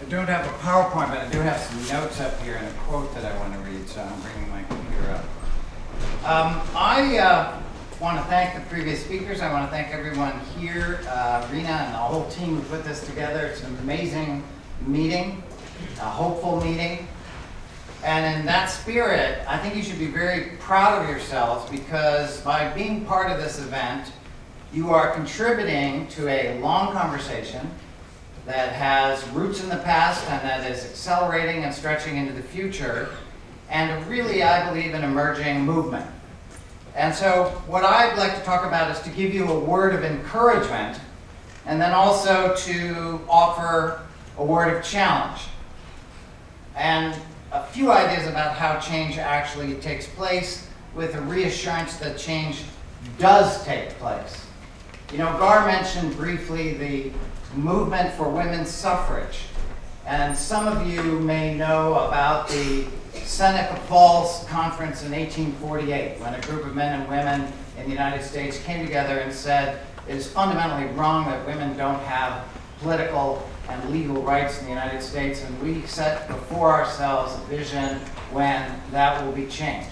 I don't have a PowerPoint, but I do have some notes up here and a quote that I want to read, so I'm bringing my computer up. I want to thank the previous speakers. I want to thank everyone here, Rena and the whole team who put this together. It's an amazing meeting, a hopeful meeting. And in that spirit, I think you should be very proud of yourselves, because by being part of this event, you are contributing to a long conversation that has roots in the past and that is accelerating and stretching into the future, and really, I believe, an emerging movement. And so what I'd like to talk about is to give you a word of encouragement, and then also to offer a word of challenge, and a few ideas about how change actually takes place, with a reassurance that change does take place. You know, Gar mentioned briefly the movement for women's suffrage, and some of you may know about the Seneca Falls Conference in 1848, when a group of men and women in the United States came together and said it is fundamentally wrong that women don't have political and legal rights in the United States, and we set before ourselves a vision when that will be changed.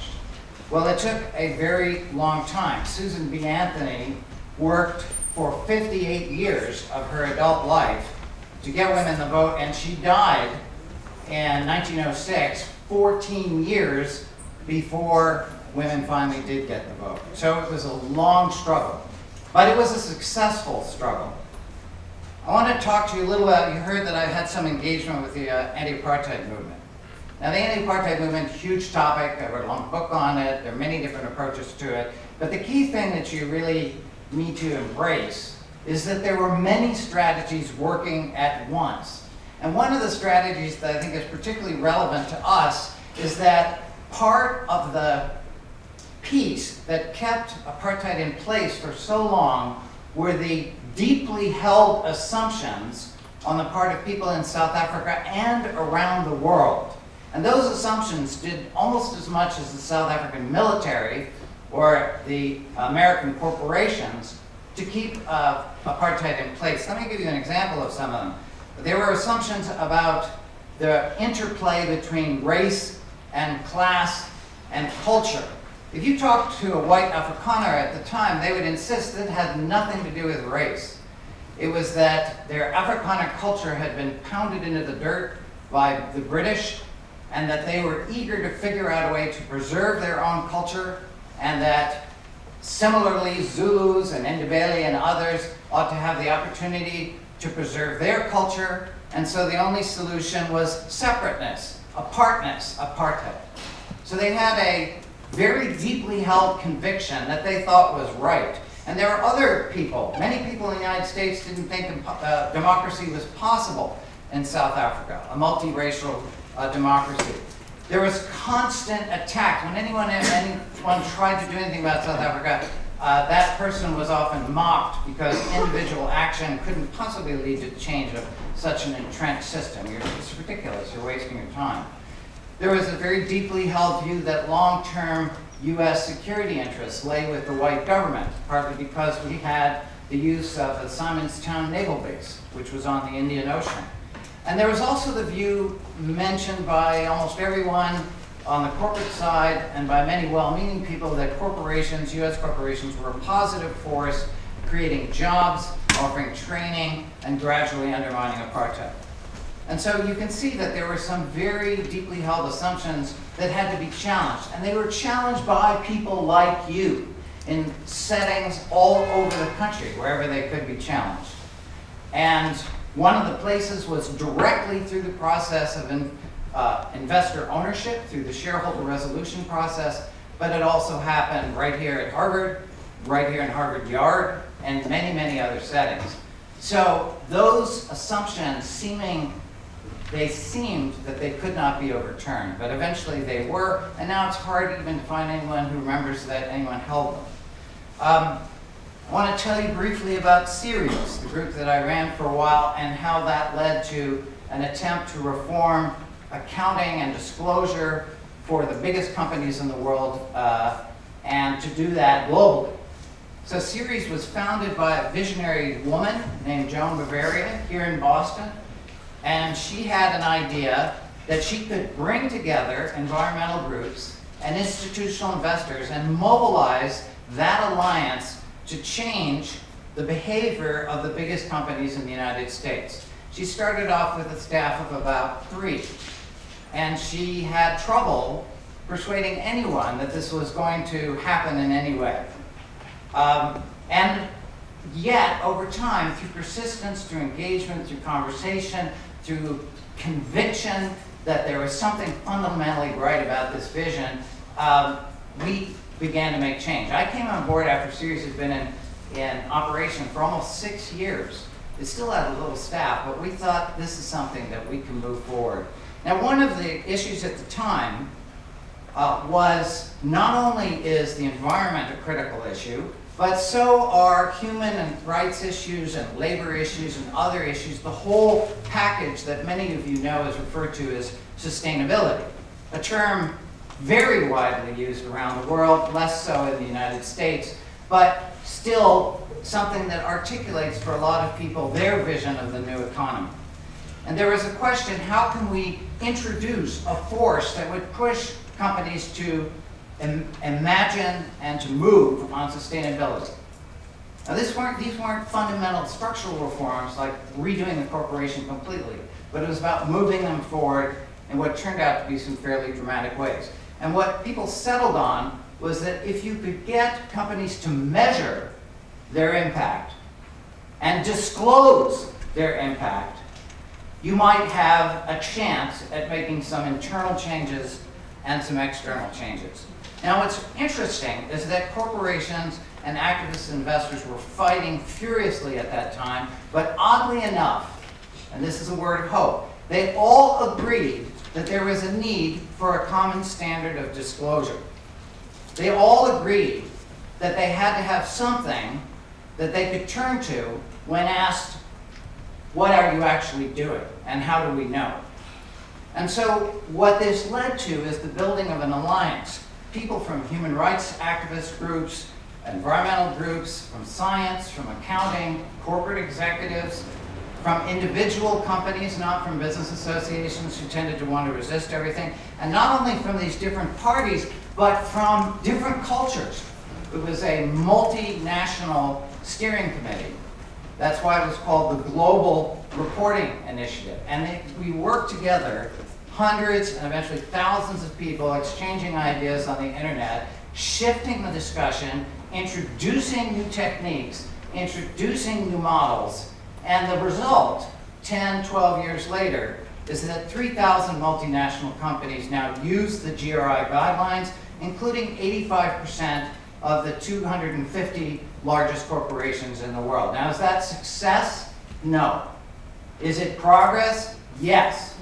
Well, it took a very long time. Susan B. Anthony worked for 58 years of her adult life to get women the vote, and she died in 1906, 14 years before women finally did get the vote. So it was a long struggle, but it was a successful struggle. I want to talk to you a little about, you heard that I had some engagement with the anti-apartheid movement. Now, the anti-apartheid movement, huge topic. I wrote a long book on it. There are many different approaches to it. But the key thing that you really need to embrace is that there were many strategies working at once. And one of the strategies that I think is particularly relevant to us is that part of the piece that kept apartheid in place for so long were the deeply held assumptions on the part of people in South Africa and around the world. And those assumptions did almost as much as the South African military or the American corporations to keep apartheid in place. Let me give you an example of some of them. There were assumptions about the interplay between race and class and culture. If you talked to a white Afrikaner at the time, they would insist that it had nothing to do with race. It was that their Afrikaner culture had been pounded into the dirt by the British, and that they were eager to figure out a way to preserve their own culture, and that similarly Zulus and Ndebele and others ought to have the opportunity to preserve their culture, and so the only solution was separateness, apartness, apartheid. So they had a very deeply held conviction that they thought was right. And there are other people, many people in the United States didn't think democracy was possible in South Africa, a multiracial democracy. There was constant attack. When anyone tried to do anything about South Africa, that person was often mocked because individual action couldn't possibly lead to the change of such an entrenched system. It's ridiculous, you're wasting your time. There was a very deeply held view that long-term US security interests lay with the white government, partly because we had the use of the Simonstown Naval Base, which was on the Indian Ocean. And there was also the view mentioned by almost everyone on the corporate side and by many well-meaning people that corporations, US corporations, were a positive force, creating jobs, offering training, and gradually undermining apartheid. And so you can see that there were some very deeply held assumptions that had to be challenged. And they were challenged by people like you in settings all over the country, wherever they could be challenged. And one of the places was directly through the process of investor ownership, through the shareholder resolution process, but it also happened right here at Harvard, right here in Harvard Yard, and many, many other settings. So those assumptions they seemed that they could not be overturned, but eventually they were, and now it's hard even to find anyone who remembers that anyone held them. I want to tell you briefly about Ceres, the group that I ran for a while, and how that led to an attempt to reform accounting and disclosure for the biggest companies in the world, and to do that globally. So Ceres was founded by a visionary woman named Joan Bavaria here in Boston. and she had an idea that she could bring together environmental groups and institutional investors and mobilize that alliance to change the behavior of the biggest companies in the United States. She started off with a staff of about 3, and she had trouble persuading anyone that this was going to happen in any way. And yet, over time, through persistence, through engagement, through conversation, through conviction that there was something fundamentally right about this vision, we began to make change. I came on board after Ceres had been in operation for almost 6 years. It still had a little staff, but we thought this is something that we can move forward. Now, one of the issues at the time was not only is the environment a critical issue, but so are human and rights issues and labor issues and other issues. The whole package that many of you know is referred to as sustainability, a term very widely used around the world, less so in the United States, but still something that articulates for a lot of people their vision of the new economy. And there was a question, how can we introduce a force that would push companies to imagine and to move on sustainability? Now these weren't fundamental structural reforms like redoing the corporation completely, but it was about moving them forward in what turned out to be some fairly dramatic ways. And what people settled on was that if you could get companies to measure their impact and disclose their impact, you might have a chance at making some internal changes and some external changes. Now what's interesting is that corporations and activist investors were fighting furiously at that time, but oddly enough, and this is a word of hope, they all agreed that there was a need for a common standard of disclosure. They all agreed that they had to have something that they could turn to when asked, what are you actually doing and how do we know? And so what this led to is the building of an alliance. People from human rights activist groups, environmental groups, from science, from accounting, corporate executives, from individual companies, not from business associations who tended to want to resist everything, and not only from these different parties, but from different cultures. It was a multinational steering committee. That's why it was called the Global Reporting Initiative. And we worked together, hundreds and eventually thousands of people exchanging ideas on the internet, shifting the discussion, introducing new techniques, introducing new models, and the result, 10, 12 years later, is that 3,000 multinational companies now use the GRI guidelines, including 85% of the 250 largest corporations in the world. Now, is that success? No. Is it progress? Yes.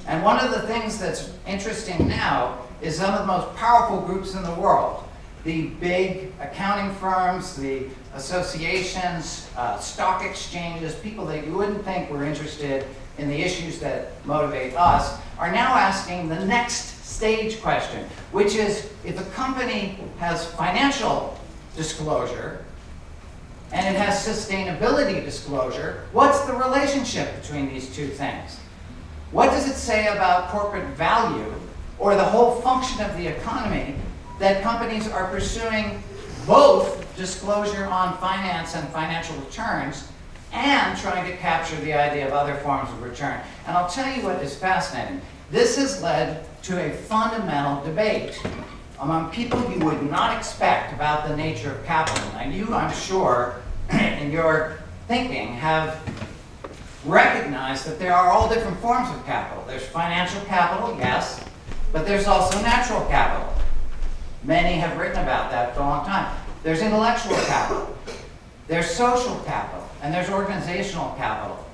And one of the things that's interesting now is some of the most powerful groups in the world, the big accounting firms, the associations, stock exchanges, people that you wouldn't think were interested in the issues that motivate us, are now asking the next stage question, which is, if a company has financial disclosure and it has sustainability disclosure, what's the relationship between these two things? What does it say about corporate value or the whole function of the economy that companies are pursuing both disclosure on finance and financial returns and trying to capture the idea of other forms of return? And I'll tell you what is fascinating. This has led to a fundamental debate among people you would not expect about the nature of capital. Now you, I'm sure, in your thinking, have recognized that there are all different forms of capital. There's financial capital, yes, but there's also natural capital. Many have written about that for a long time. There's intellectual capital, there's social capital, and there's organizational capital.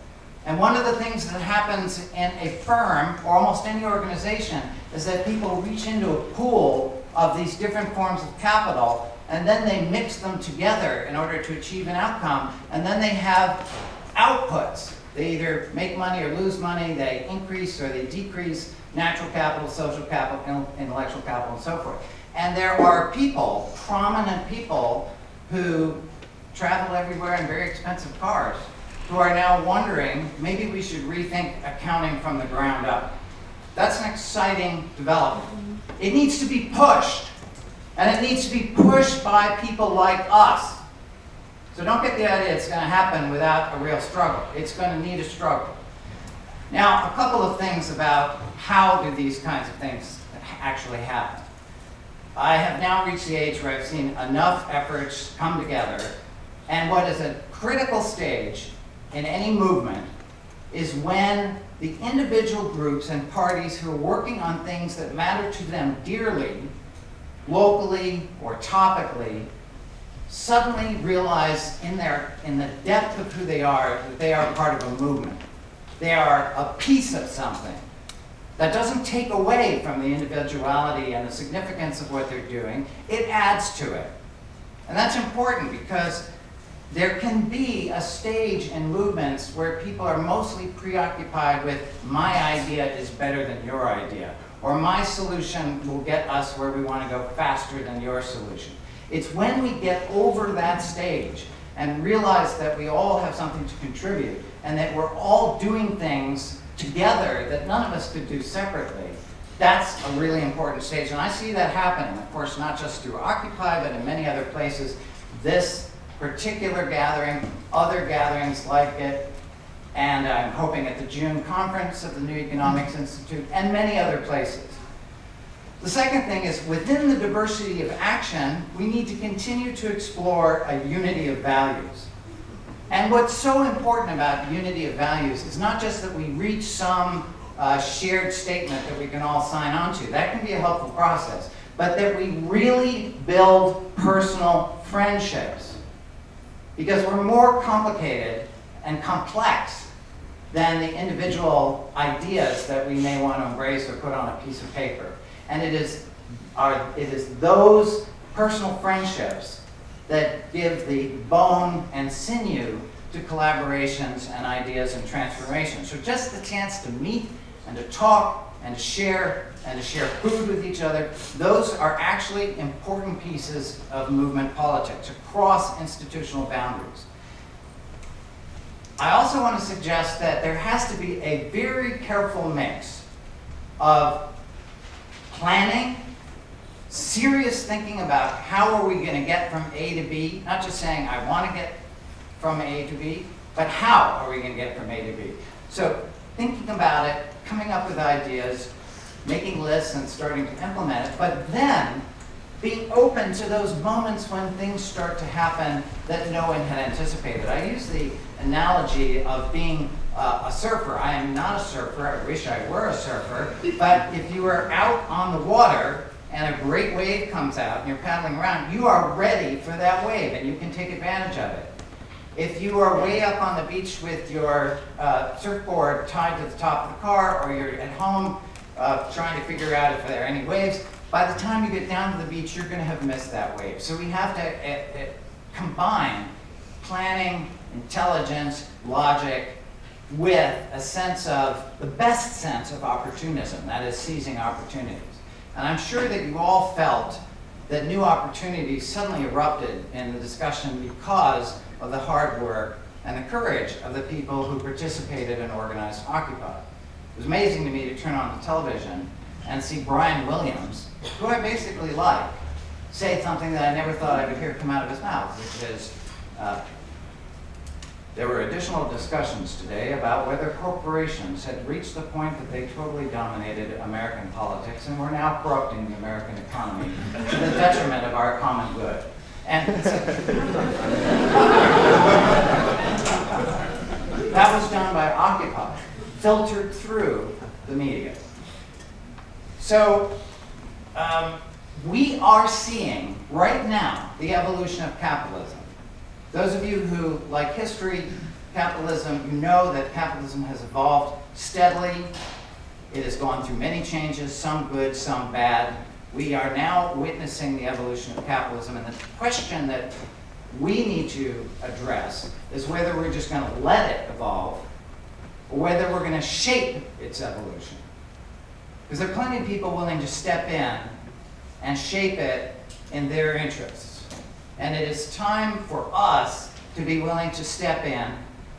And one of the things that happens in a firm, or almost any organization, is that people reach into a pool of these different forms of capital, and then they mix them together in order to achieve an outcome, and then they have outputs. They either make money or lose money, they increase or they decrease natural capital, social capital, intellectual capital, and so forth. And there are people, prominent people, who travel everywhere in very expensive cars, who are now wondering, maybe we should rethink accounting from the ground up. That's an exciting development. It needs to be pushed, and it needs to be pushed by people like us. So don't get the idea it's going to happen without a real struggle. It's going to need a struggle. Now, a couple of things about how do these kinds of things actually happen. I have now reached the age where I've seen enough efforts come together, and what is a critical stage in any movement is when the individual groups and parties who are working on things that matter to them dearly, locally or topically, suddenly realize in the depth of who they are that they are part of a movement. They are a piece of something. That doesn't take away from the individuality and the significance of what they're doing. It adds to it. And that's important because there can be a stage in movements where people are mostly preoccupied with my idea is better than your idea, or my solution will get us where we want to go faster than your solution. It's when we get over that stage and realize that we all have something to contribute and that we're all doing things together that none of us could do separately. That's a really important stage, and I see that happening, of course, not just through Occupy, but in many other places. This particular gathering, other gatherings like it, and I'm hoping at the June conference of the New Economics Institute, and many other places. The second thing is, within the diversity of action, we need to continue to explore a unity of values. And what's so important about unity of values is not just that we reach some shared statement that we can all sign on to. That can be a helpful process. But that we really build personal friendships. Because we're more complicated and complex than the individual ideas that we may want to embrace or put on a piece of paper. And it is those personal friendships that give the bone and sinew to collaborations and ideas and transformations. So just the chance to meet and to talk and to share food with each other, those are actually important pieces of movement politics across institutional boundaries. I also want to suggest that there has to be a very careful mix of planning, serious thinking about how are we going to get from A to B, not just saying I want to get from A to B, but how are we going to get from A to B? So thinking about it, coming up with ideas, making lists and starting to implement it, but then being open to those moments when things start to happen that no one had anticipated. I use the analogy of being a surfer. I am not a surfer. I wish I were a surfer. But if you are out on the water and a great wave comes out and you're paddling around, you are ready for that wave and you can take advantage of it. If you are way up on the beach with your surfboard tied to the top of the car, or you're at home trying to figure out if there are any waves, by the time you get down to the beach, you're going to have missed that wave. So we have to combine planning, intelligence, logic, with a sense of, the best sense of opportunism, that is seizing opportunities. And I'm sure that you all felt that new opportunities suddenly erupted in the discussion because of the hard work and the courage of the people who participated and organized Occupy. It was amazing to me to turn on the television and see Brian Williams, who I basically like, say something that I never thought I would hear come out of his mouth, which is, there were additional discussions today about whether corporations had reached the point that they totally dominated American politics and were now corrupting the American economy to the detriment of our common good. And that was done by Occupy, filtered through the media. So we are seeing right now the evolution of capitalism. Those of you who like history, capitalism, you know that capitalism has evolved steadily. It has gone through many changes, some good, some bad. We are now witnessing the evolution of capitalism, and the question that we need to address is whether we're just going to let it evolve or whether we're going to shape its evolution. Because there are plenty of people willing to step in and shape it in their interests. And it is time for us to be willing to step in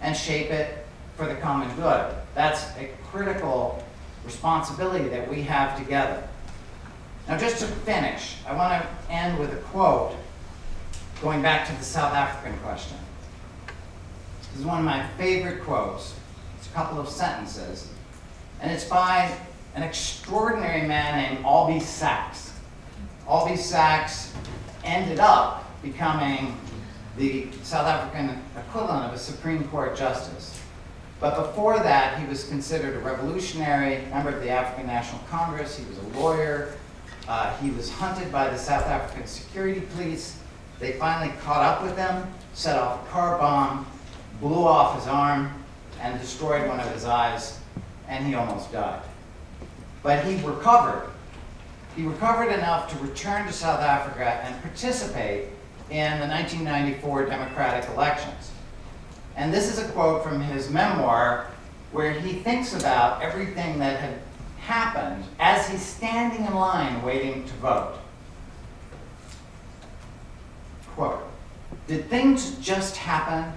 and shape it for the common good. That's a critical responsibility that we have together. Now, just to finish, I want to end with a quote going back to the South African question. This is one of my favorite quotes. It's a couple of sentences, and it's by an extraordinary man named Albie Sachs. Albie Sachs ended up becoming the South African equivalent of a Supreme Court justice. But before that, he was considered a revolutionary, member of the African National Congress. He was a lawyer. He was hunted by the South African security police. They finally caught up with him, set off a car bomb, blew off his arm, and destroyed one of his eyes, and he almost died. But he recovered. He recovered enough to return to South Africa and participate in the 1994 democratic elections. And this is a quote from his memoir where he thinks about everything that had happened as he's standing in line waiting to vote. Quote, "Did things just happen,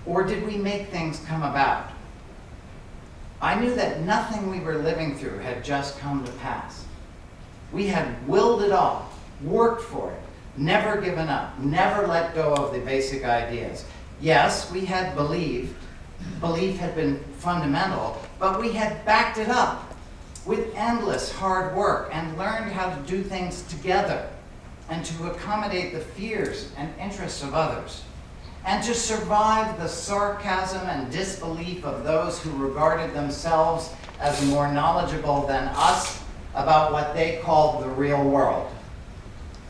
or did we make things come about? I knew that nothing we were living through had just come to pass. We had willed it off, worked for it, never given up, never let go of the basic ideas. Yes, we had believed, belief had been fundamental, but we had backed it up with endless hard work and learned how to do things together and to accommodate the fears and interests of others, and to survive the sarcasm and disbelief of those who regarded themselves as more knowledgeable than us about what they called the real world.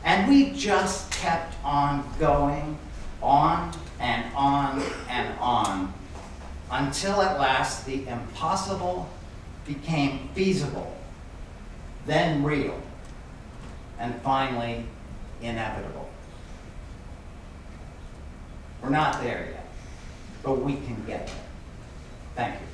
And we just kept on going, on and on and on, until at last the impossible became feasible, then real, and finally inevitable. We're not there yet, but we can get there." Thank you.